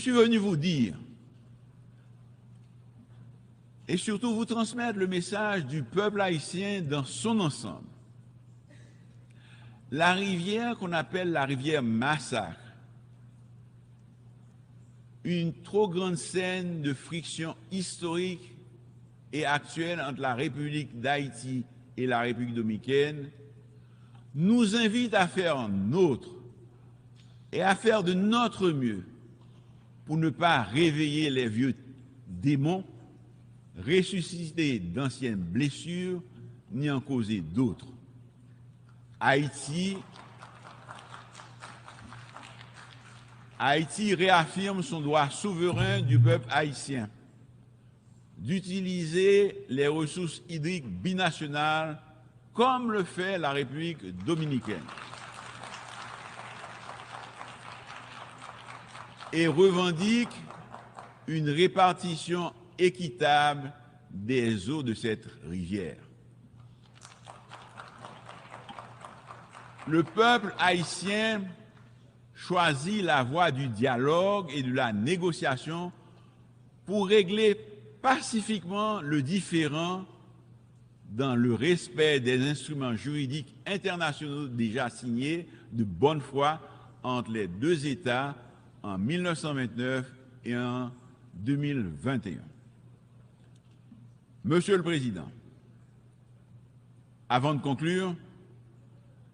suis venu vous dire et surtout vous transmettre le message du peuple haïtien dans son ensemble. La rivière qu'on appelle la rivière Massacre, une trop grande scène de friction historique et actuelle entre la République d'Haïti et la République dominicaine, nous invite à faire nôtre et à faire de notre mieux pour ne pas réveiller les vieux démons, ressusciter d'anciennes blessures, ni en causer d'autres. Haïti réaffirme son droit souverain du peuple haïtien d'utiliser les ressources hydriques binationales comme le fait la République dominicaine et revendique une répartition équitable des eaux de cette rivière. Le peuple haïtien choisit la voie du dialogue et de la négociation pour régler pacifiquement le différend dans le respect des instruments juridiques internationaux déjà signés de bonne foi entre les deux États en 1929 et en 2021. Monsieur le Président, avant de conclure,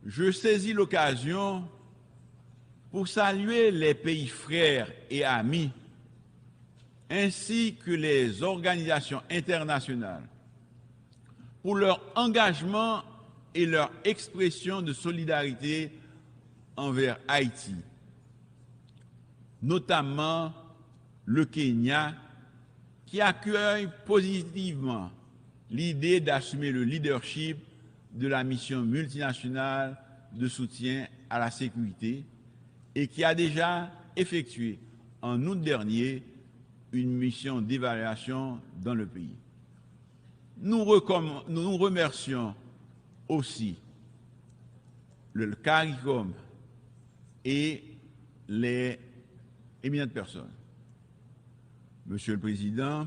je saisis l'occasion pour saluer les pays frères et amis ainsi que les organisations internationales pour leur engagement et leur expression de solidarité envers Haïti, notamment le Kenya, qui accueille positivement l'idée d'assumer le leadership de la mission multinationale de soutien à la sécurité et qui a déjà effectué en août dernier une mission d'évaluation dans le pays. Nous remercions aussi le CARICOM et les éminentes personnes. Monsieur le Président,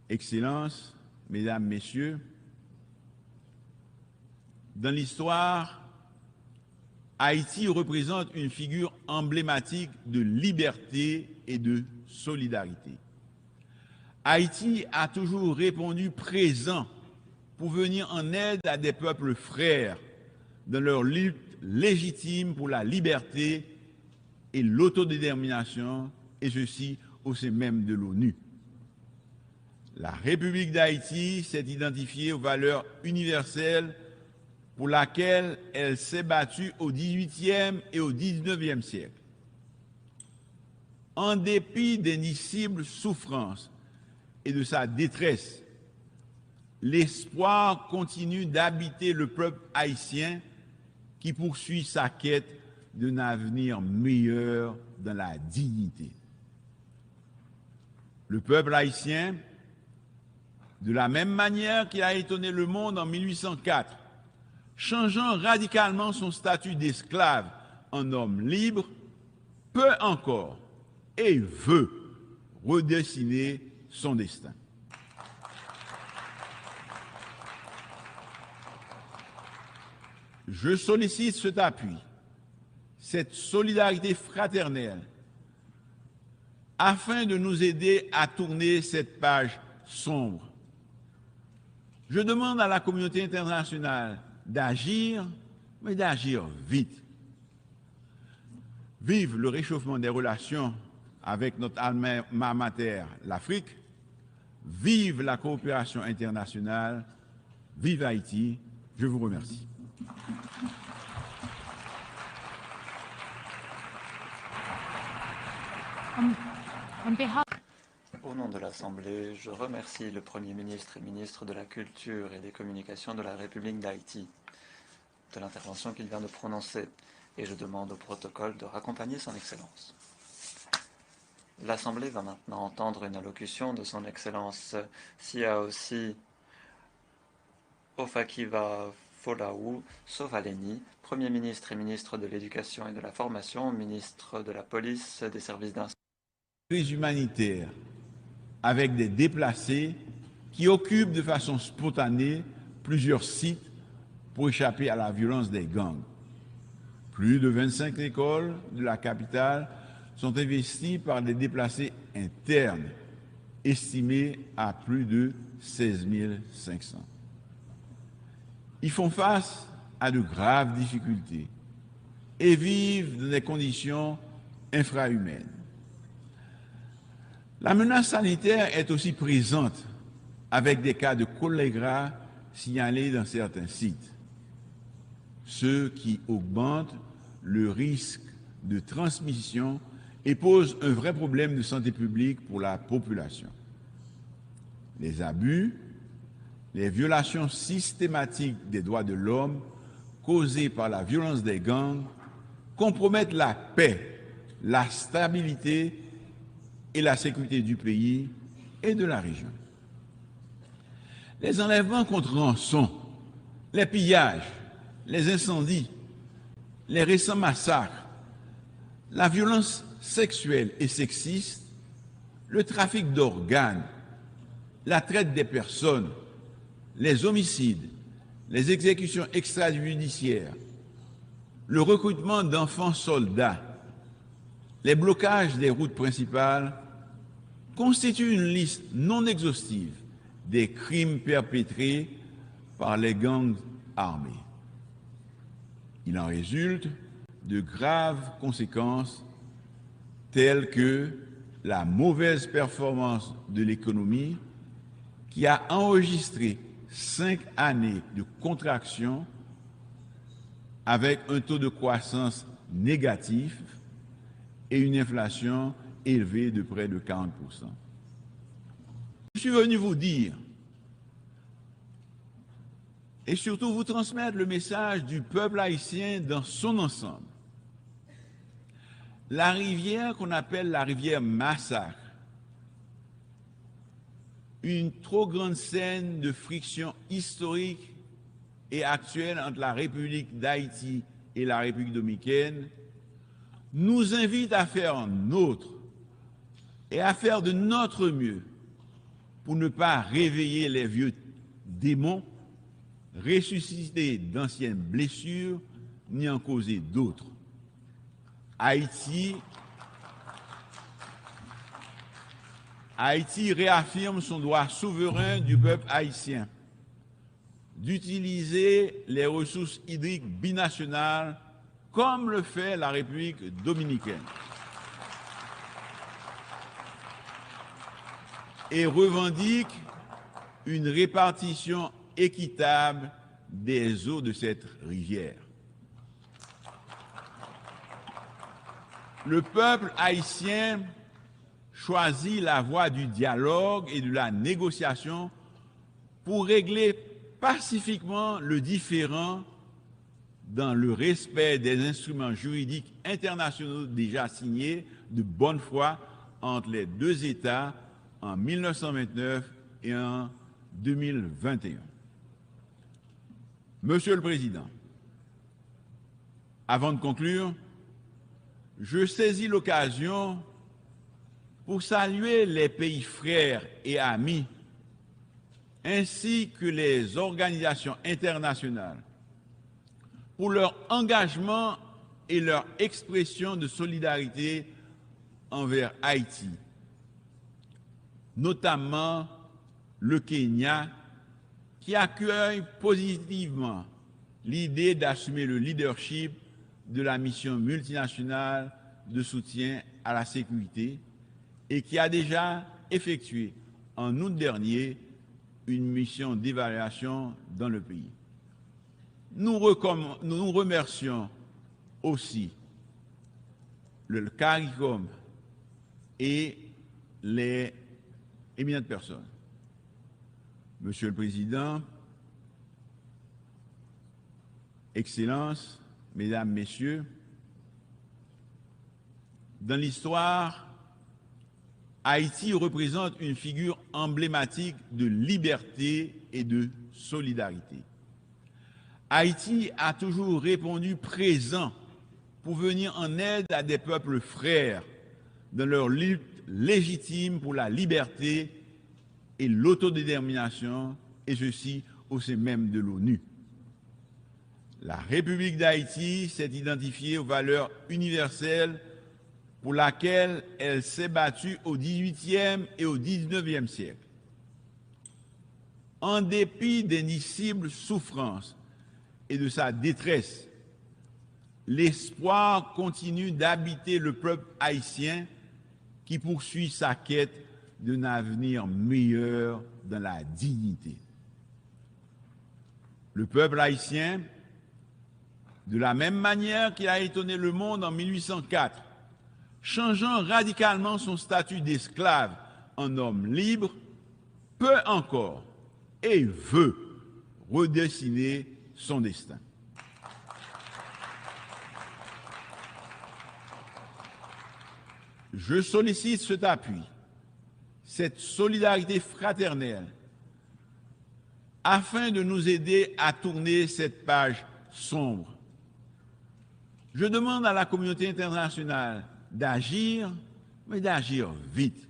Excellences, Mesdames, Messieurs, dans l'histoire, Haïti représente une figure emblématique de liberté et de solidarité. Haïti a toujours répondu présent pour venir en aide à des peuples frères dans leur lutte légitime pour la liberté et l'autodétermination, et ceci au sein même de l'ONU. La République d'Haïti s'est identifiée aux valeurs universelles pour laquelle elle s'est battue au XVIIIe et au XIXe siècle. En dépit d'indicibles souffrances et de sa détresse, l'espoir continue d'habiter le peuple haïtien qui poursuit sa quête d'un avenir meilleur dans la dignité. Le peuple haïtien, de la même manière qu'il a étonné le monde en 1804, changeant radicalement son statut d'esclave en homme libre, peut encore et veut redessiner son destin. Je sollicite cet appui, cette solidarité fraternelle, afin de nous aider à tourner cette page sombre. Je demande à la communauté internationale d'agir, mais d'agir vite. Vive le réchauffement des relations avec notre alma mater, l'Afrique. Vive la coopération internationale. Vive Haïti. Je vous remercie. Au nom de l'Assemblée, je remercie le Premier ministre et ministre de la Culture et des Communications de la République d'Haïti de l'intervention qu'il vient de prononcer et je demande au protocole de raccompagner son Excellence. L'Assemblée va maintenant entendre une allocution de son Excellence Siaosi Ofakiva Folaou Sovaleni, Premier ministre et ministre de l'Éducation et de la Formation, ministre de la Police, des services d'instruction. Crise humanitaire avec des déplacés qui occupent de façon spontanée plusieurs sites pour échapper à la violence des gangs. Plus de 25 écoles de la capitale sont investies par des déplacés internes, estimés à plus de 16 500. Ils font face à de graves difficultés et vivent dans des conditions infrahumaines. La menace sanitaire est aussi présente avec des cas de choléra signalés dans certains sites, ce qui augmente le risque de transmission et pose un vrai problème de santé publique pour la population. Les abus, les violations systématiques des droits de l'homme causées par la violence des gangs compromettent la paix, la stabilité et la sécurité du pays et de la région. Les enlèvements contre rançon, les pillages, les incendies, les récents massacres, la violence sexuelle et sexiste, le trafic d'organes, la traite des personnes, les homicides, les exécutions extrajudiciaires, le recrutement d'enfants soldats, les blocages des routes principales constituent une liste non exhaustive des crimes perpétrés par les gangs armés. Il en résulte de graves conséquences telles que la mauvaise performance de l'économie qui a enregistré 5 années de contraction avec un taux de croissance négatif et une inflation élevée de près de 40%. Je suis venu vous dire et surtout vous transmettre le message du peuple haïtien dans son ensemble. La rivière qu'on appelle la rivière Massacre, une trop grande scène de friction historique et actuelle entre la République d'Haïti et la République dominicaine, nous invite à faire nôtre et à faire de notre mieux pour ne pas réveiller les vieux démons, ressusciter d'anciennes blessures, ni en causer d'autres. Haïti réaffirme son droit souverain du peuple haïtien d'utiliser les ressources hydriques binationales comme le fait la République dominicaine et revendique une répartition équitable des eaux de cette rivière. Le peuple haïtien choisit la voie du dialogue et de la négociation pour régler pacifiquement le différend dans le respect des instruments juridiques internationaux déjà signés de bonne foi entre les deux États en 1929 et en 2021. Monsieur le Président, avant de conclure, je saisis l'occasion pour saluer les pays frères et amis ainsi que les organisations internationales pour leur engagement et leur expression de solidarité envers Haïti, notamment le Kenya, qui accueille positivement l'idée d'assumer le leadership de la mission multinationale de soutien à la sécurité et qui a déjà effectué en août dernier une mission d'évaluation dans le pays. Nous remercions aussi le CARICOM et les éminentes personnes. Monsieur le Président, Excellences, Mesdames, Messieurs, dans l'histoire, Haïti représente une figure emblématique de liberté et de solidarité. Haïti a toujours répondu présent pour venir en aide à des peuples frères dans leur lutte légitime pour la liberté et l'autodétermination, et ceci au sein même de l'ONU. La République d'Haïti s'est identifiée aux valeurs universelles pour lesquelles elle s'est battue au XVIIIe et au XIXe siècle. En dépit d'indicibles souffrances et de sa détresse, l'espoir continue d'habiter le peuple haïtien qui poursuit sa quête d'un avenir meilleur dans la dignité. Le peuple haïtien, de la même manière qu'il a étonné le monde en 1804, changeant radicalement son statut d'esclave en homme libre, peut encore et veut redessiner son destin. Je sollicite cet appui, cette solidarité fraternelle, afin de nous aider à tourner cette page sombre. Je demande à la communauté internationale d'agir, mais d'agir vite.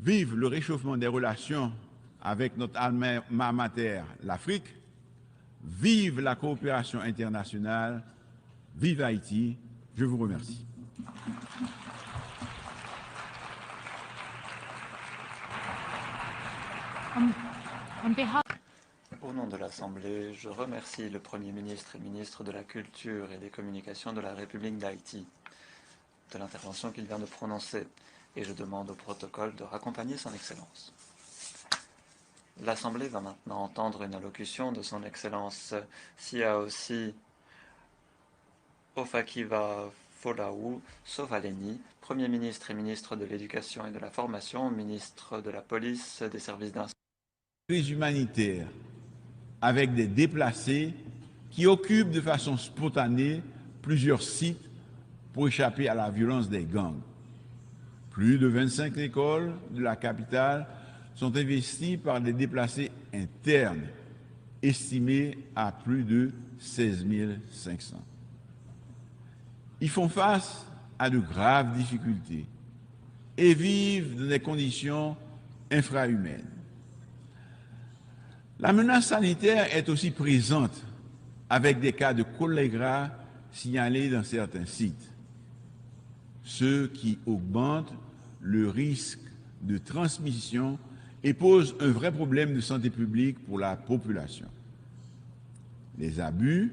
Vive le réchauffement des relations avec notre alma mater, l'Afrique. Vive la coopération internationale. Vive Haïti. Je vous remercie. Au nom de l'Assemblée, je remercie le Premier ministre et ministre de la Culture et des Communications de la République d'Haïti de l'intervention qu'il vient de prononcer, et je demande au protocole de raccompagner son Excellence. L'Assemblée va maintenant entendre une allocution de son Excellence Siaosi Ofakiva Folau Sovaleni, Premier ministre et ministre de l'Éducation et de la Formation, ministre de la Police, des services d'instruction. Crise humanitaire avec des déplacés qui occupent de façon spontanée plusieurs sites pour échapper à la violence des gangs. Plus de 25 écoles de la capitale sont investies par des déplacés internes, estimés à plus de 16 500. Ils font face à de graves difficultés et vivent dans des conditions infrahumaines. La menace sanitaire est aussi présente avec des cas de choléra signalés dans certains sites, ce qui augmente le risque de transmission et pose un vrai problème de santé publique pour la population. Les abus,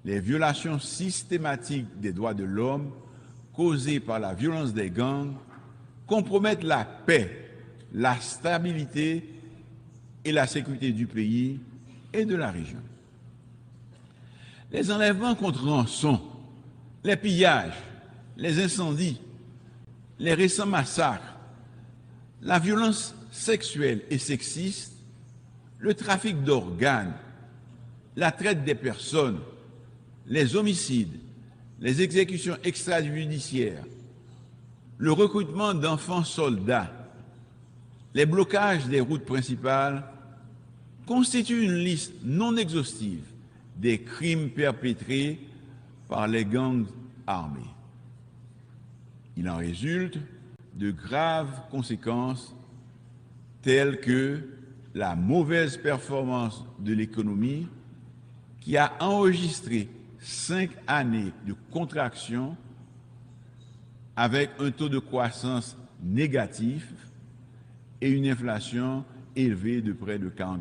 les violations systématiques des droits de l'homme causées par la violence des gangs compromettent la paix, la stabilité et la sécurité du pays et de la région. Les enlèvements contre rançon, les pillages, les incendies, les récents massacres, la violence sexuelle et sexiste, le trafic d'organes, la traite des personnes, les homicides, les exécutions extrajudiciaires, le recrutement d'enfants soldats, les blocages des routes principales constituent une liste non exhaustive des crimes perpétrés par les gangs armés. Il en résulte de graves conséquences telles que la mauvaise performance de l'économie qui a enregistré 5 années de contraction avec un taux de croissance négatif et une inflation élevée de près de 40%.